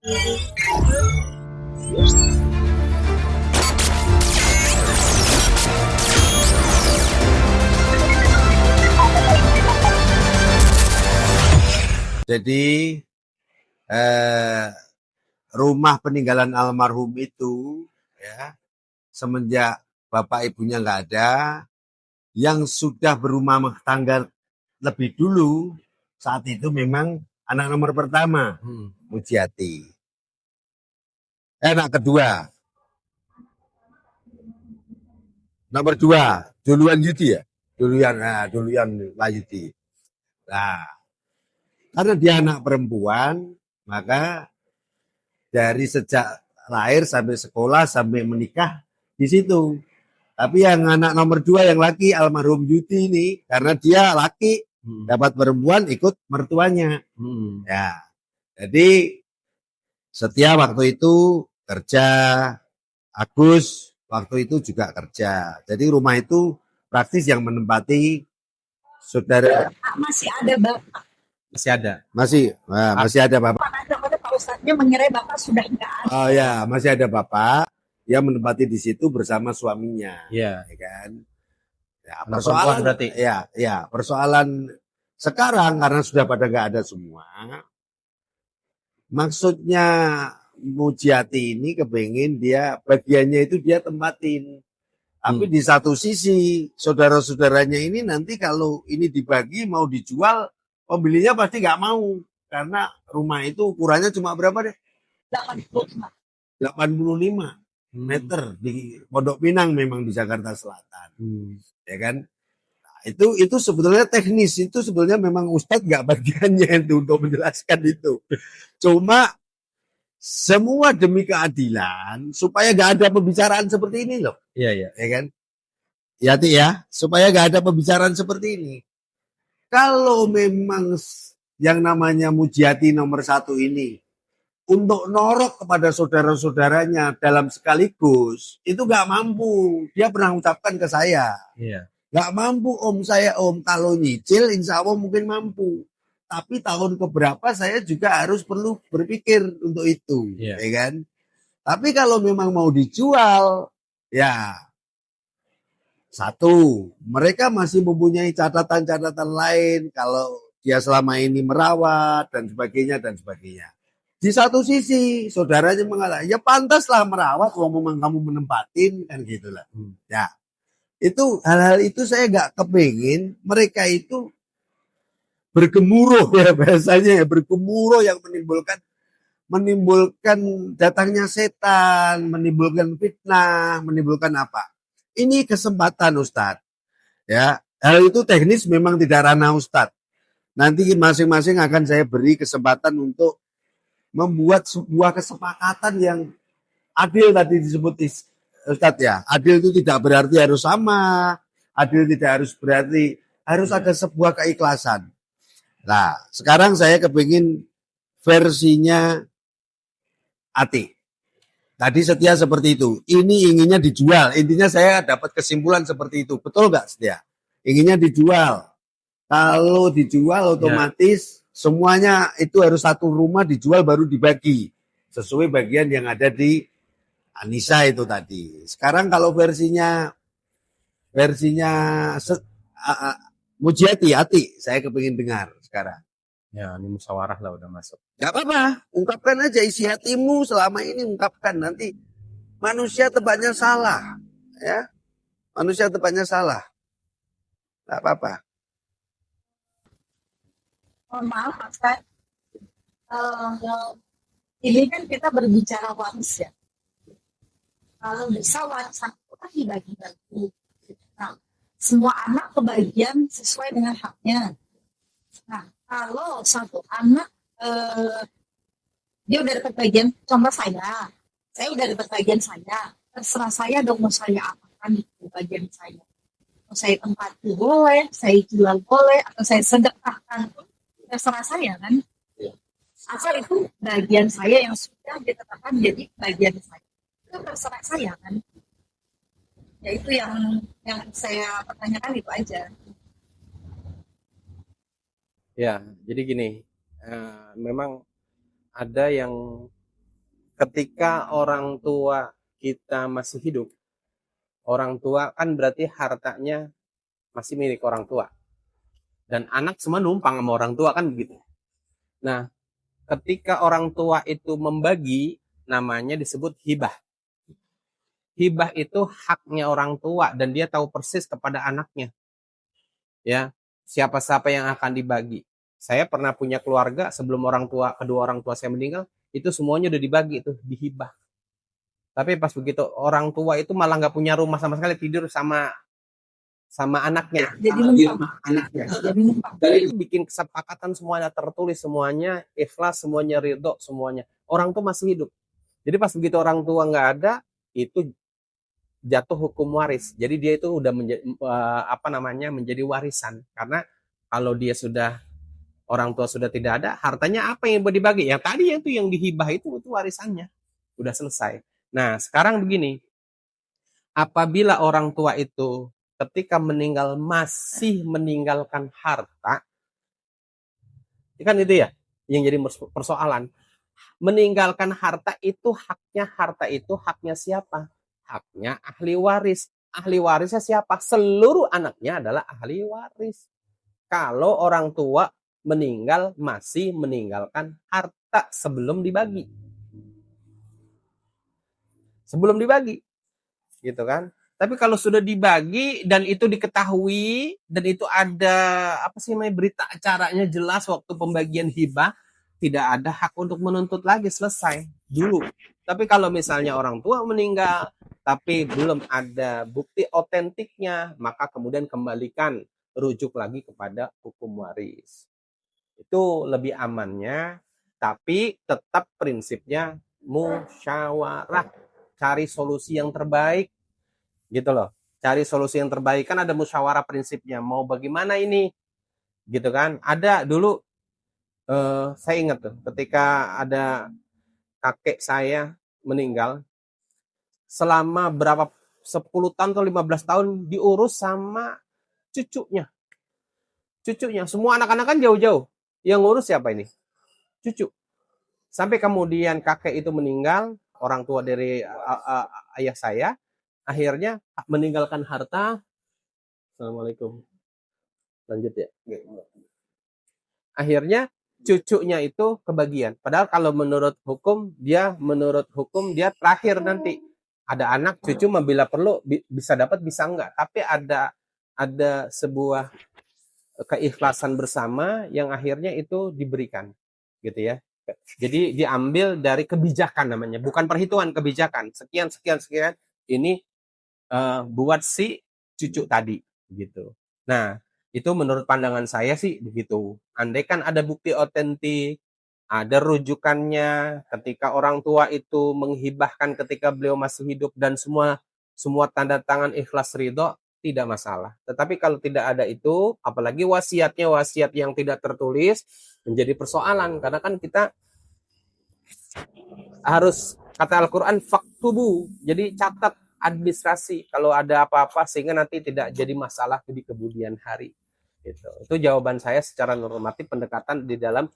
Jadi rumah peninggalan almarhum itu ya, semenjak bapak ibunya nggak ada, yang sudah berumah tangga lebih dulu saat itu memang anak nomor pertama Mujiati. Anak kedua nomor 2 Duluan Yudi ya, Duluan Layudi. Nah, karena dia anak perempuan, maka dari sejak lahir sampai sekolah sampai menikah di situ. Tapi yang anak nomor 2 yang laki almarhum Yudi ini, karena dia laki dapat perempuan ikut mertuanya. Ya, jadi Setia waktu itu kerja, Agus waktu itu juga kerja. Jadi rumah itu praktis yang menempati saudara. Masih ada bapak. Masih ada. Masih ada bapak. Pak Ustadznya mengira bapak sudah enggak ada. Oh ya, masih ada bapak yang menempati di situ bersama suaminya. Iya. Ya kan. Ya, persoalan berarti. Ya, persoalan sekarang karena sudah pada nggak ada semua. Maksudnya Mujiati ini kepengen dia bagiannya itu dia tempatin. Tapi di satu sisi saudara-saudaranya ini nanti kalau ini dibagi mau dijual, pembelinya pasti nggak mau karena rumah itu ukurannya cuma berapa deh? 85 meter di Pondok Pinang memang di Jakarta Selatan. Ya kan? Nah, itu sebetulnya teknis, itu sebetulnya memang Ustadz nggak bagiannya itu untuk menjelaskan itu. Cuma semua demi keadilan supaya nggak ada pembicaraan seperti ini loh. Iya. Ya kan? Ya, supaya nggak ada pembicaraan seperti ini. Kalau memang yang namanya Mujiati nomor 1 ini untuk norok kepada saudara-saudaranya dalam sekaligus, itu nggak mampu. Dia pernah ucapkan ke saya. Iya. Nggak mampu om, kalau nyicil insya Allah mungkin mampu. Tapi tahun keberapa saya juga harus perlu berpikir untuk itu. Ya kan? Tapi kalau memang mau dijual, ya satu, mereka masih mempunyai catatan-catatan lain kalau dia selama ini merawat dan sebagainya dan sebagainya. Di satu sisi saudaranya mengatakan ya pantaslah merawat, memang kamu menempatin kan gitulah. Ya, itu hal-hal itu saya nggak kepingin mereka itu bergemuruh ya bahasanya ya, bergemuruh yang menimbulkan datangnya setan, menimbulkan fitnah, menimbulkan apa? Ini kesempatan Ustadz. Ya, hal itu teknis memang tidak ranah Ustadz. Nanti masing-masing akan saya beri kesempatan untuk membuat sebuah kesepakatan yang adil tadi disebut Ustadz ya. Adil itu tidak berarti harus sama, adil tidak harus berarti harus ada sebuah keikhlasan. Nah, sekarang saya kepingin versinya Ati. Tadi Setia seperti itu. Ini inginnya dijual. Intinya saya dapat kesimpulan seperti itu. Betul nggak Setia? Inginnya dijual. Kalau dijual otomatis semuanya itu harus satu rumah dijual baru dibagi. Sesuai bagian yang ada di Anissa itu tadi. Sekarang kalau versinya Mujiati, Ati, saya kepingin dengar sekarang. Ya, ini musyawarah lah udah masuk. Gak apa-apa, ungkapkan aja isi hatimu selama ini, ungkapkan. Nanti manusia tebaknya salah, ya. Manusia tebaknya salah. Gak apa-apa. Mohon maaf, Ustaz. Ini kan kita berbicara waris ya. Kalau bisa warisan kita dibagi-bagi. Nah, semua anak kebagian sesuai dengan haknya. Nah, kalau satu anak dia udah dapat bagian, contoh saya udah dapat bagian saya, terserah saya dong mau saya apakan di bagian saya. Mau saya tempati boleh, saya jual boleh, atau saya sedekahkan pun terserah saya kan. Asal itu bagian saya yang sudah ditetapkan jadi bagian saya. Itu terserah saya kan. Ya itu yang saya pertanyakan itu aja. Ya, jadi gini, memang ada yang ketika orang tua kita masih hidup, orang tua kan berarti hartanya masih milik orang tua. Dan anak semua numpang sama orang tua kan begitu. Nah, ketika orang tua itu membagi, namanya disebut hibah. Hibah itu haknya orang tua dan dia tahu persis kepada anaknya. Ya, siapa-siapa yang akan dibagi. Saya pernah punya keluarga sebelum kedua orang tua saya meninggal, itu semuanya udah dibagi itu, dihibah. Tapi pas begitu orang tua itu malah nggak punya rumah sama sekali, tidur sama anaknya, Jadi di numpang. rumah anaknya. Jadi numpang. Dan itu bikin kesepakatan semuanya tertulis, semuanya ikhlas, semuanya ridho, semuanya. Orang tuh masih hidup. Jadi pas begitu orang tua nggak ada, itu jatuh hukum waris. Jadi dia itu udah menjadi warisan. Karena kalau dia orang tua sudah tidak ada, hartanya apa yang mau dibagi? Yang tadi itu yang dihibah itu warisannya. Udah selesai. Nah, sekarang begini. Apabila orang tua itu ketika meninggal masih meninggalkan harta, kan itu ya yang jadi persoalan. Meninggalkan harta itu haknya siapa? Haknya ahli waris. Ahli warisnya siapa? Seluruh anaknya adalah ahli waris. Kalau orang tua meninggal masih meninggalkan harta sebelum dibagi. Sebelum dibagi. Gitu kan? Tapi kalau sudah dibagi dan itu diketahui dan itu ada berita acaranya jelas waktu pembagian hibah, tidak ada hak untuk menuntut lagi, selesai dulu. Tapi kalau misalnya orang tua meninggal tapi belum ada bukti otentiknya, maka kemudian kembalikan, rujuk lagi kepada hukum waris. Itu lebih amannya, tapi tetap prinsipnya musyawarah, cari solusi yang terbaik gitu loh. Cari solusi yang terbaik, kan ada musyawarah prinsipnya, mau bagaimana ini gitu kan. Ada dulu saya ingat tuh ketika ada kakek saya meninggal, selama berapa 10 tahun atau 15 tahun diurus sama cucunya. Semua anak-anak kan jauh-jauh, yang ngurus siapa ini? Cucu. Sampai kemudian kakek itu meninggal, orang tua dari ayah saya, akhirnya meninggalkan harta. Assalamualaikum. Lanjut ya. Akhirnya cucunya itu kebagian. Padahal kalau menurut hukum dia terakhir nanti. Ada anak cucu bila perlu bisa dapat bisa enggak. Tapi ada sebuah keikhlasan bersama yang akhirnya itu diberikan. Gitu ya. Jadi diambil dari kebijakan namanya, bukan perhitungan, kebijakan. Sekian ini buat si cucu tadi gitu. Nah, itu menurut pandangan saya sih begitu. Andai kan ada bukti otentik, ada rujukannya ketika orang tua itu menghibahkan ketika beliau masih hidup dan semua tanda tangan ikhlas ridho, tidak masalah. Tetapi kalau tidak ada itu, apalagi wasiat yang tidak tertulis, menjadi persoalan. Karena kan kita harus, kata Al-Quran, faktubu, jadi catat, administrasi kalau ada apa-apa sehingga nanti tidak jadi masalah di kemudian hari. Itu jawaban saya secara normatif pendekatan di dalam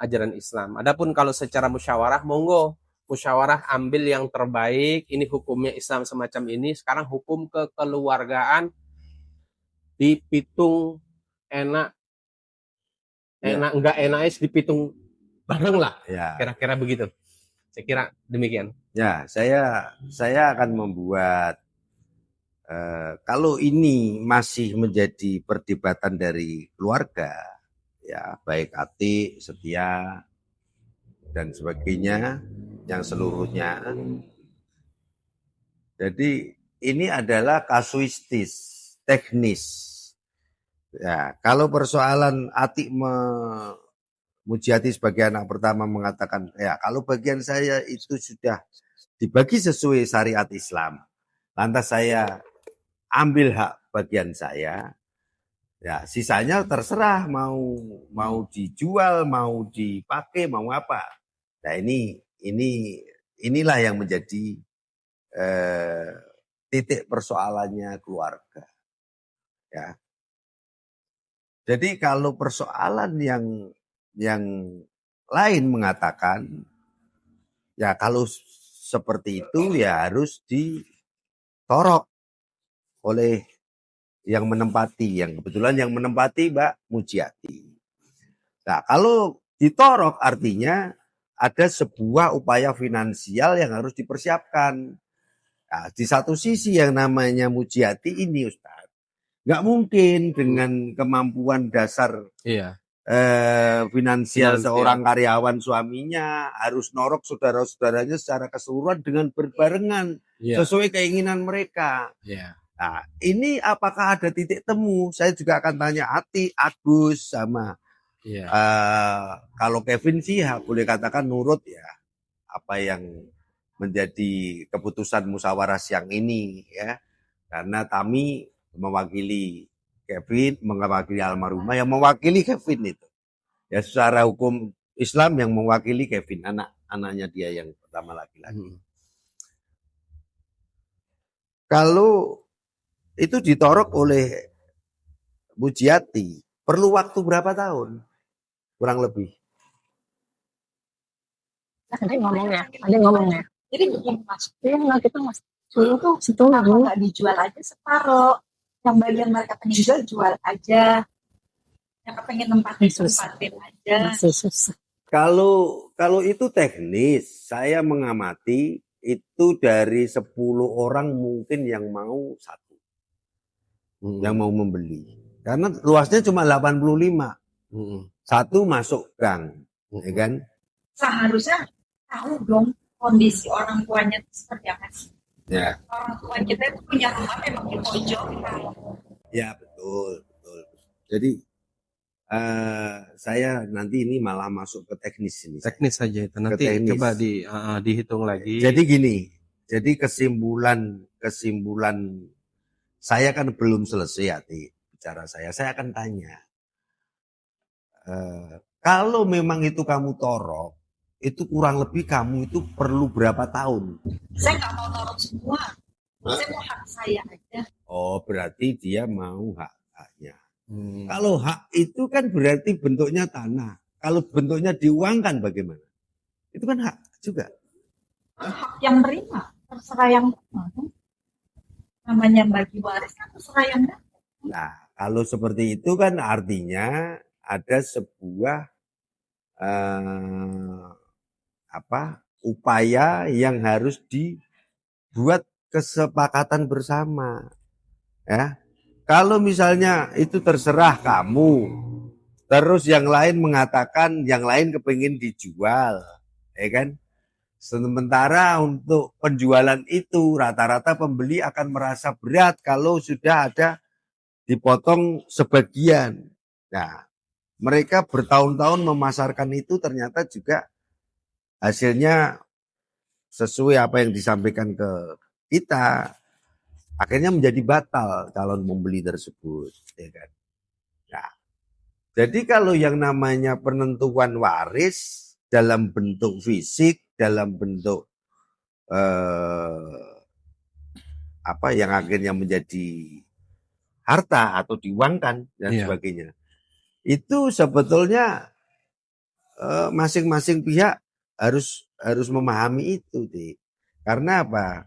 ajaran Islam. Adapun kalau secara musyawarah, monggo musyawarah ambil yang terbaik. Ini hukumnya Islam semacam ini. Sekarang hukum kekeluargaan dipitung enak enggak enak dipitung bareng lah. Ya. Kira-kira begitu. Saya kira demikian. Ya, saya akan membuat kalau ini masih menjadi perdebatan dari keluarga, ya baik atik, setia, dan sebagainya, yang seluruhnya. Jadi ini adalah kasuistis, teknis. Ya, kalau persoalan atik Mujiati sebagai anak pertama mengatakan, ya kalau bagian saya itu sudah dibagi sesuai syariat Islam, lantas saya ambil hak bagian saya, ya sisanya terserah mau dijual, mau dipakai, mau apa. Nah inilah yang menjadi titik persoalannya keluarga. Ya. Jadi kalau persoalan yang lain mengatakan Ya kalau seperti itu ya harus ditorok oleh yang menempati, yang kebetulan yang menempati Mbak Mujiati. Nah, kalau ditorok artinya ada sebuah upaya finansial yang harus dipersiapkan. Nah, di satu sisi yang namanya Mujiati ini Ustaz, nggak mungkin dengan kemampuan dasar Iya. finansial Finansial. seorang karyawan suaminya harus norok saudara-saudaranya secara keseluruhan dengan berbarengan Iya. sesuai keinginan mereka. Iya. Nah, ini apakah ada titik temu? Saya juga akan tanya Ati, Agus, sama Iya. kalau Kevin sih ya, boleh katakan nurut ya apa yang menjadi keputusan musyawarah siang ini ya. Karena Tami mewakili Kevin, mewakili almarhumah yang mewakili Kevin itu. Ya secara hukum Islam yang mewakili Kevin, anaknya dia yang pertama laki-laki. Kalau itu ditorok oleh Mujiati, perlu waktu berapa tahun? Kurang lebih. Ada ngomongnya. Jadi begini Mas, nggak kita Mas. Dulu tuh situ nggak dijual aja separuh. Yang bagian mereka pengen jual aja. Yang pengen nempatin aja. Kalau itu teknis, saya mengamati itu dari 10 orang mungkin yang mau satu. Yang mau membeli. Karena luasnya cuma 85. Satu masuk gang, ya kan? Seharusnya tahu dong kondisi orang tuanya itu seperti apa sih. Ya. Orang tua kita itu punya rumah memang di pojok. Ya betul. Jadi saya nanti ini malah masuk ke teknis ini. Teknis saja itu. Nanti coba dihitung lagi. Jadi gini, jadi kesimpulan saya kan belum selesai ya bicara saya akan tanya. Kalau memang itu kamu torok, itu kurang lebih kamu itu perlu berapa tahun? Saya nggak mau torok semua. Saya mau hak saya aja. Oh, berarti dia mau haknya. Kalau hak itu kan berarti bentuknya tanah. Kalau bentuknya diuangkan bagaimana? Itu kan hak juga. Hak yang terima, terserah yang namanya bagi waris kan terserah yang dapat. Nah, kalau seperti itu kan artinya ada sebuah upaya yang harus dibuat kesepakatan bersama. Ya. Kalau misalnya itu terserah kamu, terus yang lain mengatakan yang lain kepingin dijual, ya kan? Sementara untuk penjualan itu rata-rata pembeli akan merasa berat kalau sudah ada dipotong sebagian. Nah, mereka bertahun-tahun memasarkan itu ternyata juga hasilnya sesuai apa yang disampaikan ke kita. Akhirnya menjadi batal calon pembeli tersebut, ya kan? Nah, jadi kalau yang namanya penentuan waris dalam bentuk fisik, dalam bentuk yang akhirnya menjadi harta atau diuangkan dan sebagainya, itu sebetulnya masing-masing pihak harus memahami itu, karena apa?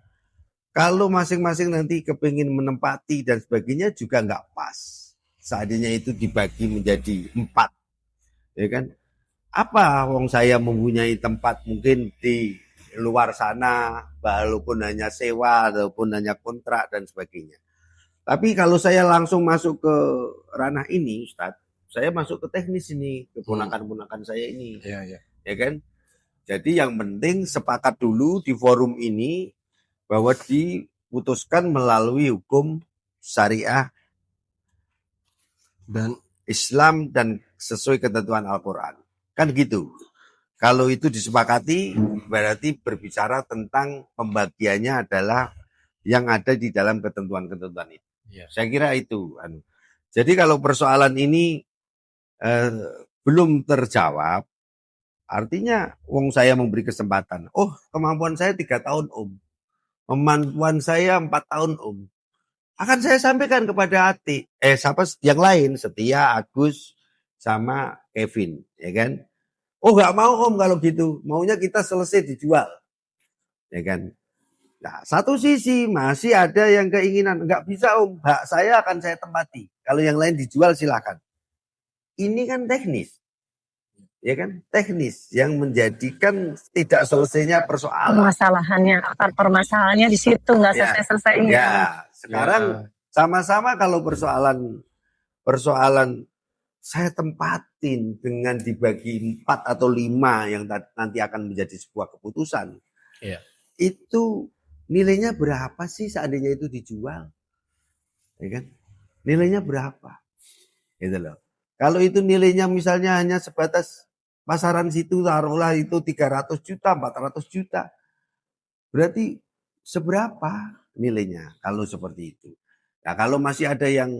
Kalau masing-masing nanti kepingin menempati dan sebagainya juga nggak pas. Seandainya itu dibagi menjadi 4. Ya kan? Apa wong saya mempunyai tempat mungkin di luar sana, walaupun hanya sewa, walaupun hanya kontrak dan sebagainya. Tapi kalau saya langsung masuk ke ranah ini, Ustadz, saya masuk ke teknis ini, ke ponakan-ponakan saya ini. Ya kan? Jadi yang penting sepakat dulu di forum ini bahwa diputuskan melalui hukum syariah dan Islam dan sesuai ketentuan Al-Quran. Kan gitu. Kalau itu disepakati berarti berbicara tentang pembagiannya adalah yang ada di dalam ketentuan-ketentuan itu. Ya. Saya kira itu. Jadi kalau persoalan ini belum terjawab, artinya wong saya memberi kesempatan. Oh, kemampuan saya 3 tahun, Om. Kemampuan saya 4 tahun, Om. Akan saya sampaikan kepada Ati. Siapa yang lain? Setia, Agus, sama Kevin. Ya kan? Oh, nggak mau, Om, kalau gitu. Maunya kita selesai dijual. ya kan. Nah, satu sisi masih ada yang keinginan, nggak bisa Om, hak saya akan saya tempati. Kalau yang lain dijual silakan. Ini kan teknis, ya kan, teknis yang menjadikan tidak selesainya persoalan. Permasalahannya, akar permasalahannya di situ nggak Ya, selesai-selesai. ya. Sekarang sama-sama kalau persoalan saya tempatin dengan dibagi 4 atau 5 yang nanti akan menjadi sebuah keputusan. Iya. Itu nilainya berapa sih seandainya itu dijual? Ya kan? Nilainya berapa? Gitu loh. Kalau itu nilainya misalnya hanya sebatas pasaran situ taruhlah itu 300 juta, 400 juta. Berarti seberapa nilainya kalau seperti itu? Nah, kalau masih ada yang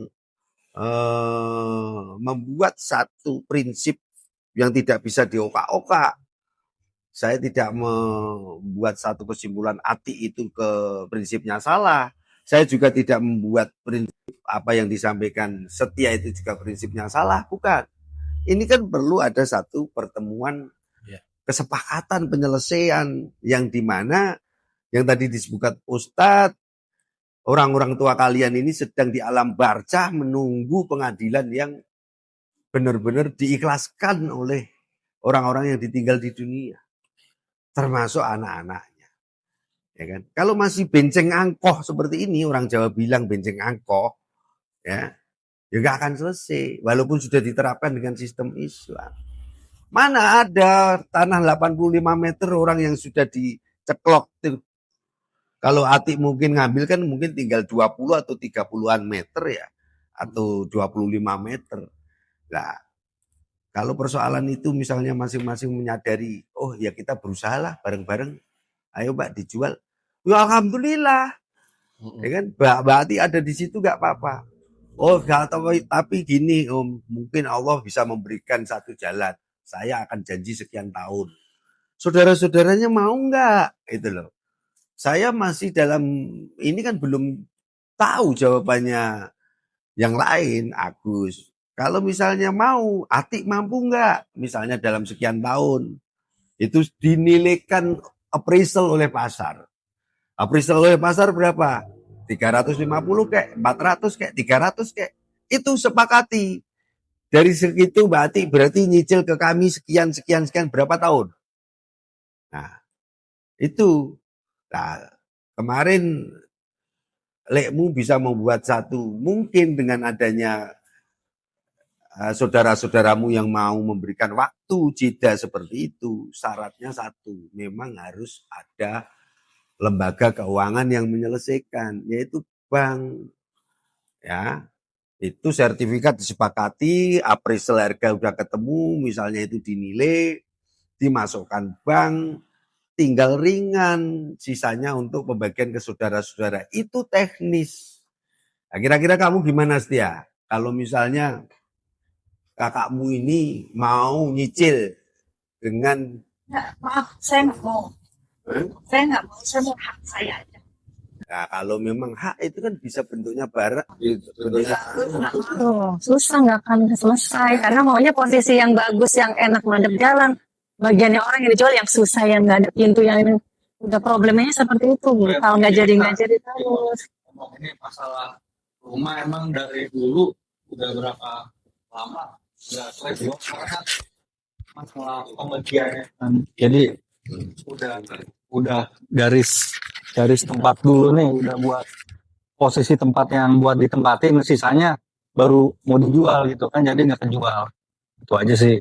membuat satu prinsip yang tidak bisa dioka-oka, saya tidak membuat satu kesimpulan ATI itu ke prinsipnya salah. Saya juga tidak membuat prinsip apa yang disampaikan setia itu juga prinsipnya salah. Bukan. Ini kan perlu ada satu pertemuan kesepakatan penyelesaian yang dimana yang tadi disebutkan Ustadz, orang-orang tua kalian ini sedang di alam barzah menunggu pengadilan yang benar-benar diikhlaskan oleh orang-orang yang ditinggal di dunia. Termasuk anak-anaknya, ya kan? Kalau masih benceng angkoh seperti ini, orang Jawa bilang benceng angkoh, ya nggak akan selesai. Walaupun sudah diterapkan dengan sistem Islam, mana ada tanah 85 meter orang yang sudah diceklok. Kalau Atik mungkin ngambil kan mungkin tinggal 20 atau 30-an meter ya, atau 25 meter. Nah, kalau persoalan itu misalnya masing-masing menyadari, oh ya kita berusaha lah bareng-bareng, ayo Mbak dijual. Ya alhamdulillah, ya kan? Berarti ada di situ nggak apa-apa. Oh nggak tahu, tapi gini Om, mungkin Allah bisa memberikan satu jalan. Saya akan janji sekian tahun. Saudara-saudaranya mau nggak? Itu loh. Saya masih dalam ini kan belum tahu jawabannya yang lain, Agus. Kalau misalnya mau, Atik mampu nggak? Misalnya dalam sekian tahun. Itu dinilaikan appraisal oleh pasar. Appraisal oleh pasar berapa? 350 kayak, 400 kayak, 300 kayak. Itu sepakati. Dari segitu Mbak Atik berarti nyicil ke kami sekian berapa tahun. Nah, itu. Nah, kemarin Lekmu bisa membuat satu, mungkin dengan adanya saudara-saudaramu yang mau memberikan waktu jeda seperti itu, syaratnya satu, memang harus ada lembaga keuangan yang menyelesaikan, yaitu bank. Ya, itu sertifikat disepakati, appraisal harga udah ketemu, misalnya itu dinilai, dimasukkan bank, tinggal ringan, sisanya untuk pembagian ke saudara-saudara. Itu teknis. Nah, kira-kira kamu gimana Setia? Kalau misalnya kakakmu ini mau nyicil dengan Maaf, saya nggak mau. Saya nggak mau, saya mau hak saya aja. nah, kalau memang hak itu kan bisa bentuknya barang, bentuknya Susah nggak akan selesai karena maunya posisi yang bagus, yang enak madep jalan. Bagiannya orang yang dijual yang susah, yang nggak ada pintu, yang udah problemnya seperti itu. Kalau nggak jadi terus. Ini masalah rumah emang dari dulu udah berapa lama nggak selesai karena masalah pembagiannya kan. Jadi udah garis tempat dulu nih udah buat posisi tempat yang buat ditempatin, sisanya baru mau dijual gitu kan, jadi nggak kejual. Itu aja sih,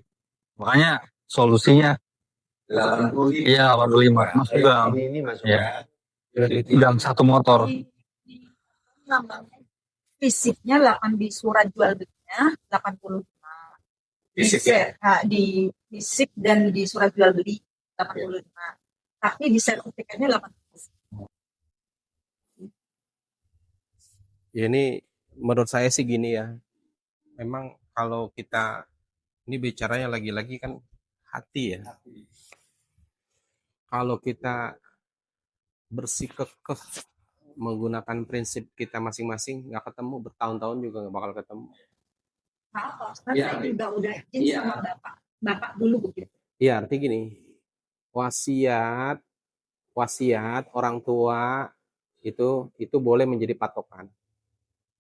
makanya solusinya 85. iya 85 mas juga Ini masuk ya dalam satu motor. Fisiknya 8 di surat jual belinya 85. Di fisik dan di surat jual beli 85. Tapi di sertifikatnya 80. Ya ini menurut saya sih gini ya. Memang kalau kita ini bicaranya lagi-lagi kan hati ya. Kalau kita bersikekeh menggunakan prinsip kita masing-masing, nggak ketemu, bertahun-tahun juga nggak bakal ketemu. Maaf, saya juga udah izin sama bapak dulu begitu. Iya, artinya gini, wasiat wasiat orang tua itu boleh menjadi patokan,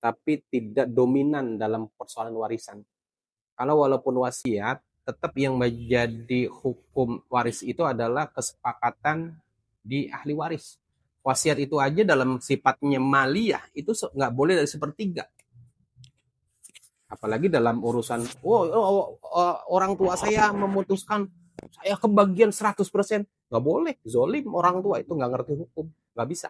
tapi tidak dominan dalam persoalan warisan. Kalau walaupun wasiat, tetap yang menjadi hukum waris itu adalah kesepakatan di ahli waris. Wasiat itu aja dalam sifatnya maliyah itu nggak boleh dari sepertiga. Apalagi dalam urusan, orang tua saya memutuskan saya kebagian 100%. Nggak boleh, zolim orang tua itu nggak ngerti hukum, nggak bisa.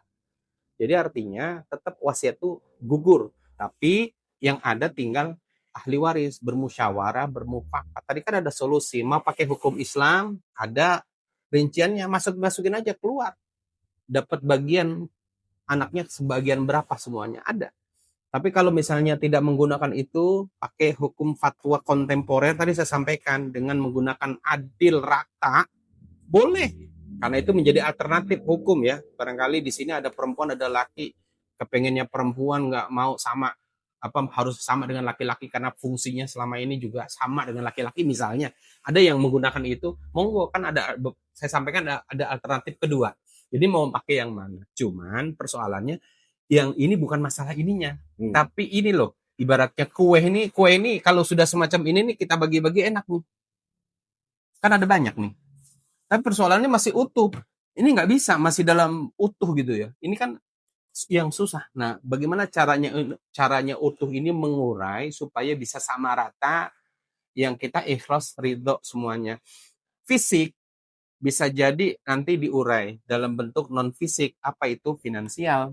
Jadi artinya tetap wasiat itu gugur, tapi yang ada tinggal ahli waris bermusyawarah, bermufakat. Tadi kan ada solusi, mau pakai hukum Islam, ada rinciannya, masukin aja keluar. Dapat bagian anaknya sebagian berapa semuanya ada. Tapi kalau misalnya tidak menggunakan itu, pakai hukum fatwa kontemporer tadi saya sampaikan dengan menggunakan adil rata, boleh. Karena itu menjadi alternatif hukum ya. Barangkali di sini ada perempuan, ada laki, kepengennya perempuan nggak mau sama harus sama dengan laki-laki karena fungsinya selama ini juga sama dengan laki-laki misalnya. Ada yang menggunakan itu, monggo kan saya sampaikan ada alternatif kedua. Jadi mau pakai yang mana? Cuman persoalannya yang ini bukan masalah ininya, tapi ini loh, ibaratnya kue ini kalau sudah semacam ini nih kita bagi-bagi enak nih. Kan ada banyak nih. Tapi persoalannya masih utuh. Ini nggak bisa, masih dalam utuh gitu ya. Ini kan yang susah. Nah, bagaimana caranya utuh ini mengurai supaya bisa sama rata, yang kita ikhlas, ridho semuanya. Fisik bisa jadi nanti diurai dalam bentuk non fisik. Apa itu? Finansial.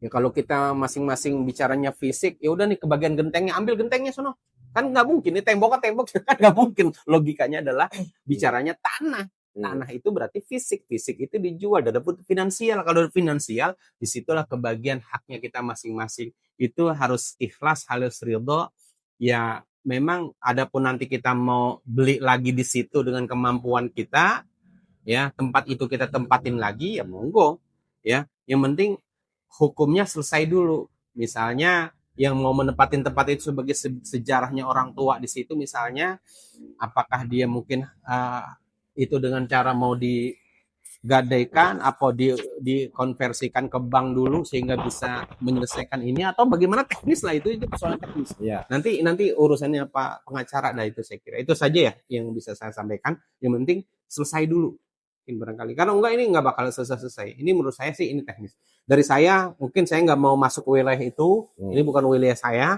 Ya kalau kita masing-masing bicaranya fisik, ya udah nih kebagian gentengnya, ambil gentengnya sono. Kan nggak mungkin, ini tembok kan nggak mungkin. Logikanya adalah bicaranya tanah. Tanah itu berarti fisik itu dijual, ada pun finansial. Kalau finansial, disitulah kebagian haknya kita masing-masing. Itu harus ikhlas, harus ridho. Ya memang adapun nanti kita mau beli lagi di situ dengan kemampuan kita, ya tempat itu kita tempatin lagi, ya monggo. Ya, yang penting hukumnya selesai dulu. Misalnya yang mau menempatin tempat itu sebagai sejarahnya orang tua di situ misalnya, apakah dia mungkin itu dengan cara mau digadaikan atau dikonversikan ke bank dulu sehingga bisa menyelesaikan ini, atau bagaimana teknis lah, itu persoalan teknis. Ya. Nanti urusannya Pak pengacara, itu saya kira itu saja ya yang bisa saya sampaikan. Yang penting selesai dulu barangkali, karena ini nggak bakal selesai. Ini menurut saya sih ini teknis. Dari saya mungkin saya nggak mau masuk ke wilayah itu. Ini bukan wilayah saya,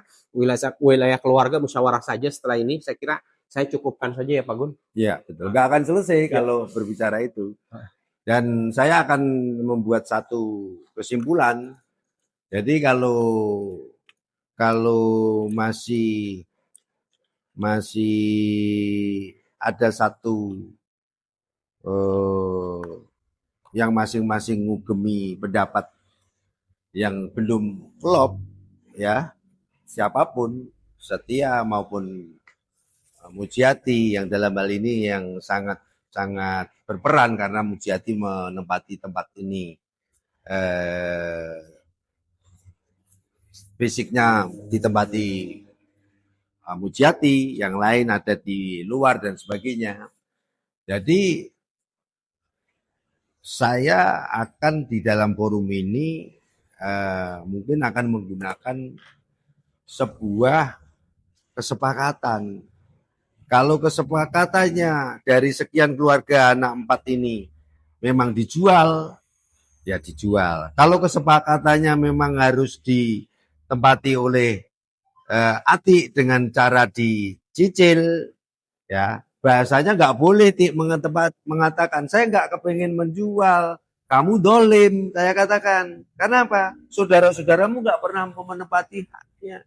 wilayah keluarga, musyawarah saja. Setelah ini saya kira saya cukupkan saja ya Pak Gun. Iya betul, nggak akan selesai kalau berbicara itu. Dan saya akan membuat satu kesimpulan. Jadi kalau masih ada satu yang masing-masing ngugemi pendapat yang belum klop, ya siapapun, Setia maupun Mujiati, yang dalam hal ini yang sangat berperan karena Mujiati menempati tempat ini, basicnya ditempati Mujiati, yang lain ada di luar dan sebagainya. Jadi saya akan di dalam forum ini mungkin akan menggunakan sebuah kesepakatan. Kalau kesepakatannya dari sekian keluarga anak 4 ini memang dijual, ya dijual. Kalau kesepakatannya memang harus ditempati oleh Atik dengan cara dicicil, ya bahasanya nggak boleh mengatakan saya nggak kepengen menjual, kamu dolim, saya katakan. Karena apa? Saudara-saudaramu nggak pernah menepati haknya,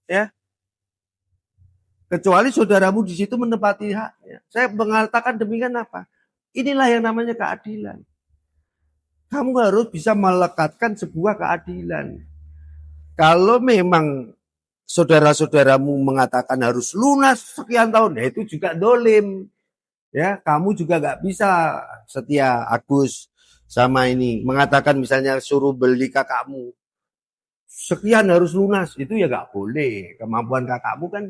ya. Kecuali saudaramu di situ menepati haknya. Saya mengatakan demikian apa? Inilah yang namanya keadilan. Kamu harus bisa melekatkan sebuah keadilan. Kalau memang saudara-saudaramu mengatakan harus lunas sekian tahun, ya itu juga dolim. Ya, kamu juga nggak bisa, Setia, Agus, sama ini mengatakan misalnya suruh beli kakakmu sekian harus lunas, itu ya nggak boleh. Kemampuan kakakmu kan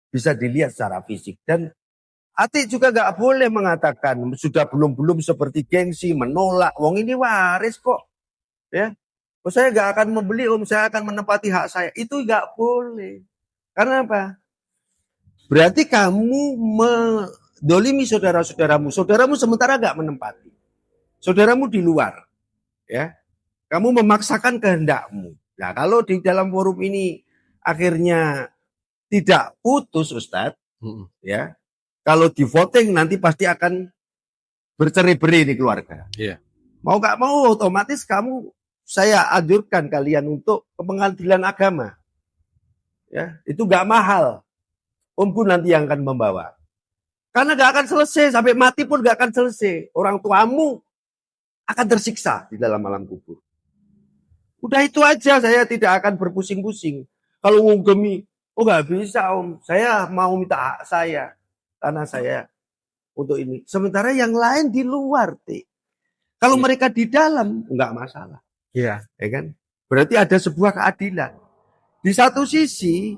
bisa dilihat secara fisik, dan Atik juga nggak boleh mengatakan sudah belum seperti gengsi, menolak. Wong ini waris kok. Ya, oh, saya nggak akan membeli, saya akan menempati hak saya. Itu nggak boleh. Karena apa? Berarti kamu mendolimi saudaramu. Saudaramu sementara nggak menempati. Saudaramu di luar. Ya, kamu memaksakan kehendakmu. Nah, kalau di dalam forum ini akhirnya tidak putus, Ustadz, ya, kalau di voting nanti pasti akan bercerai-berai di keluarga. Iya. Mau nggak mau otomatis saya anjurkan kalian untuk ke pengadilan agama. Ya, itu nggak mahal. Omku nanti yang akan membawa. Karena nggak akan selesai, sampai mati pun nggak akan selesai. Orang tuamu akan tersiksa di dalam alam kubur. Udah itu aja, saya tidak akan berpusing-pusing. Kalau demi, oh nggak bisa Om, saya mau minta hak saya. Tanah saya untuk ini. Sementara yang lain di luar, kalau mereka di dalam nggak masalah, Iya. ya kan? Berarti ada sebuah keadilan. Di satu sisi,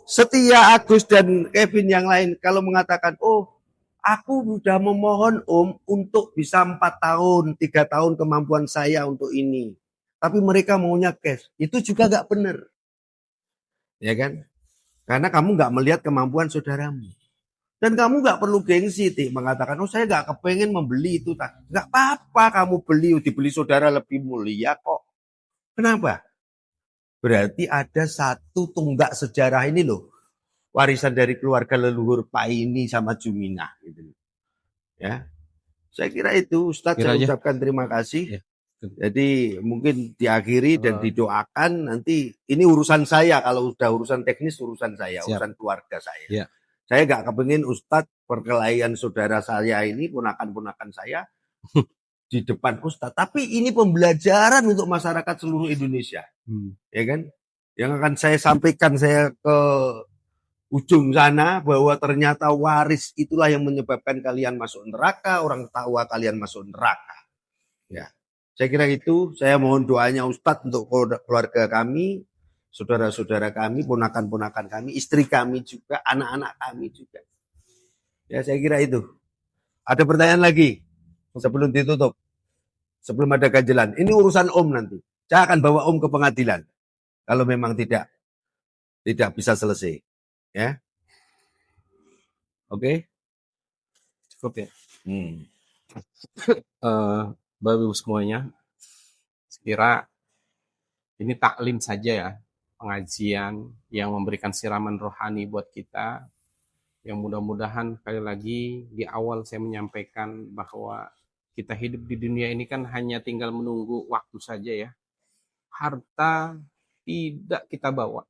Setia, Agus dan Kevin yang lain kalau mengatakan, oh aku sudah memohon Om untuk bisa 4 tahun, 3 tahun kemampuan saya untuk ini. Tapi mereka maunya cash. Itu juga nggak benar, ya kan? Karena kamu nggak melihat kemampuan saudaramu. Dan kamu nggak perlu gengsi, mengatakan, oh saya nggak kepengen membeli itu. Nggak apa-apa kamu dibeli saudara lebih mulia kok. Kenapa? Berarti ada satu tunggak sejarah ini loh. Warisan dari keluarga leluhur Pak ini sama Juminah. Gitu. Ya, saya kira itu Ustadz, saya ucapkan terima kasih. Ya. Jadi mungkin diakhiri dan didoakan nanti. Ini urusan saya, kalau udah urusan teknis urusan saya, urusan keluarga saya. Ya. Saya nggak kepengen Ustadz perkelahian saudara saya ini, ponakan-ponakan saya di depan Ustadz. Tapi ini pembelajaran untuk masyarakat seluruh Indonesia. Ya kan? Yang akan saya sampaikan saya ke ujung sana, bahwa ternyata waris itulah yang menyebabkan kalian masuk neraka, orang tua kalian masuk neraka. Ya. Saya kira itu, saya mohon doanya Ustadz untuk keluarga kami, saudara-saudara kami, ponakan-ponakan kami, istri kami juga, anak-anak kami juga. Ya, saya kira itu. Ada pertanyaan lagi sebelum ditutup, sebelum ada ganjelan. Ini urusan Om nanti. Saya akan bawa Om ke pengadilan kalau memang tidak bisa selesai. Ya, oke, cukup ya. Bapak Ibu semuanya, sekira ini taklim saja ya. Pengajian yang memberikan siraman rohani buat kita, yang mudah-mudahan sekali lagi di awal saya menyampaikan bahwa kita hidup di dunia ini kan hanya tinggal menunggu waktu saja ya. Harta tidak kita bawa,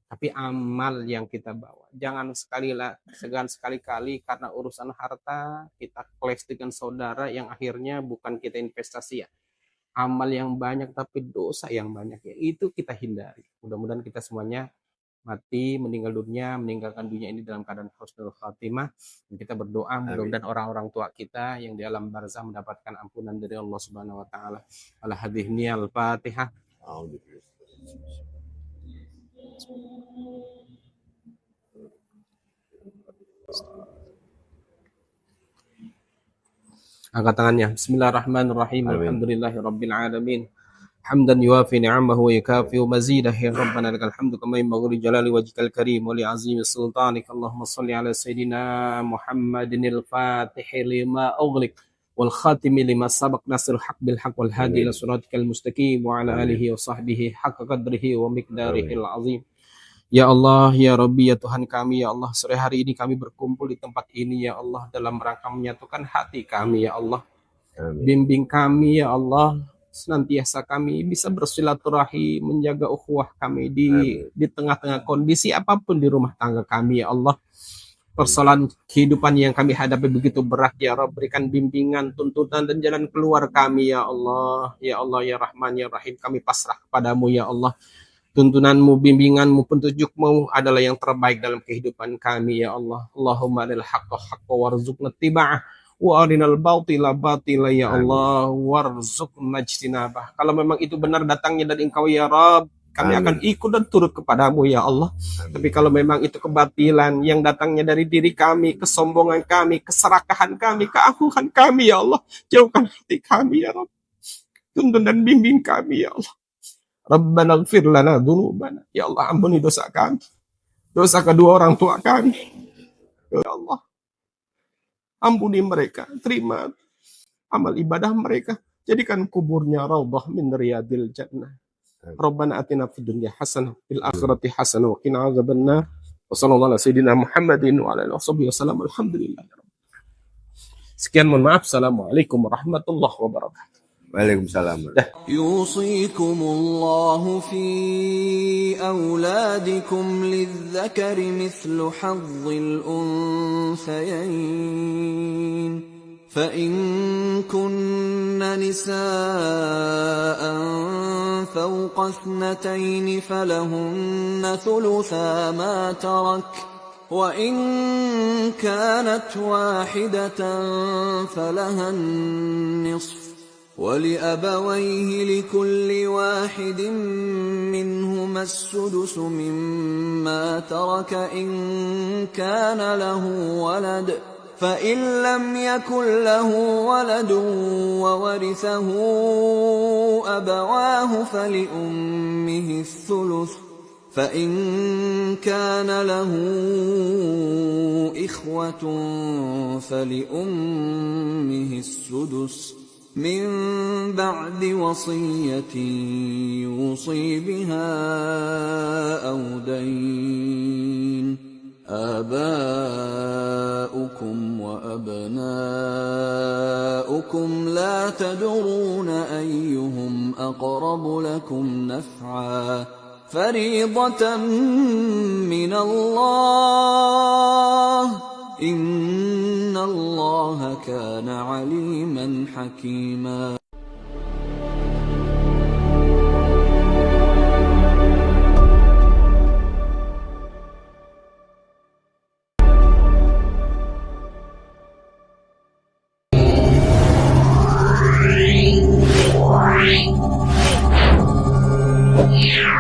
tapi amal yang kita bawa. Jangan sekali-kali karena urusan harta kita clash dengan saudara yang akhirnya bukan kita investasi ya. Amal yang banyak tapi dosa yang banyak ya, itu kita hindari. Mudah-mudahan kita semuanya mati, meninggalkan dunia ini dalam keadaan husnul khatimah. Dan kita berdoa mudah-mudahan orang-orang tua kita yang di alam barzah mendapatkan ampunan dari Allah Subhanahu wa taala. Ala hadhihi al-Fatihah. Angkat tangannya. Bismillahirrahmanirrahim. Alhamdulillahirabbil alamin. Hamdan yuwafi ni'amahu wa yukafi mazidah. Ya Rabbana lakal hamdu kama yanbaghi li jalali wajhikal karim wa li 'azimi sultanik. Allahumma shalli ala sayidina Muhammadinil Fatih lima ughliq wal khatimi lima sabaq nasrul haq bil haq wal hadi ila siratikal mustaqim wa ala alihi wa sahbihi haqqa qadrihi wa miqdarihil azim. Ya Allah, ya Rabbi, ya Tuhan kami, ya Allah, sore hari ini kami berkumpul di tempat ini, ya Allah, dalam rangka menyatukan hati kami, ya Allah. Bimbing kami, ya Allah, senantiasa kami bisa bersilaturahim, menjaga ukhuwah kami di tengah-tengah kondisi apapun di rumah tangga kami, ya Allah. Persoalan kehidupan yang kami hadapi begitu berat, ya Rabb, berikan bimbingan, tuntutan, dan jalan keluar kami, ya Allah. Ya Allah, ya Rahman, ya Rahim, kami pasrah kepadamu, ya Allah. Tuntunanmu, bimbinganmu, petunjukmu adalah yang terbaik dalam kehidupan kami, ya Allah. Allahumma arinal haqqa haqqa warzuqna ittiba'ah wa arinal batila batila, ya Allah, warzuqna ijtinabah. Kalau memang itu benar datangnya dari Engkau, ya Rabb, Kami Amin. akan ikut dan turut kepadamu ya Allah. Tapi kalau memang itu kebatilan yang datangnya dari diri kami, kesombongan kami, keserakahan kami, keangkuhan kami ya Allah, jauhkan hati kami ya Rabb. Tuntun dan bimbing kami ya Allah. Rabbana ighfir lana dzunubana. Ya Allah, ampuni dosa kami. Dosa kedua orang tua kami. Ya Allah, ampuni mereka. Terima amal ibadah mereka. Jadikan kuburnya raudhah min riyadil jannah. Rabbana atina fid dunya hasanah fil akhirati hasanah wa qina adzabannar. Wa sallallahu ala sayyidina Muhammadin wa ala alihi washabihi wasallam. Alhamdulillah. Sekian, mohon maaf. Assalamualaikum warahmatullahi wabarakatuh. Waalaikumsalam. يوصيكم الله في أولادكم للذكر مثل حظ الأنثيين فإن كن نساء فوق 2 فلهن ثلثا ما ترك وإن كانت واحدة فلها النصف ولأبويه لكل واحد منهما السدس مما ترك إن كان له ولد فإن لم يكن له ولد وورثه أبواه فلأمه الثلث فإن كان له إخوة فلأمه السدس من بعد وصية يوصي بها أو دين آباؤكم وأبناؤكم لا تدرون أيهم أقرب لكم نفعا فريضة من الله إن الله كان عليما حكيما Yeah.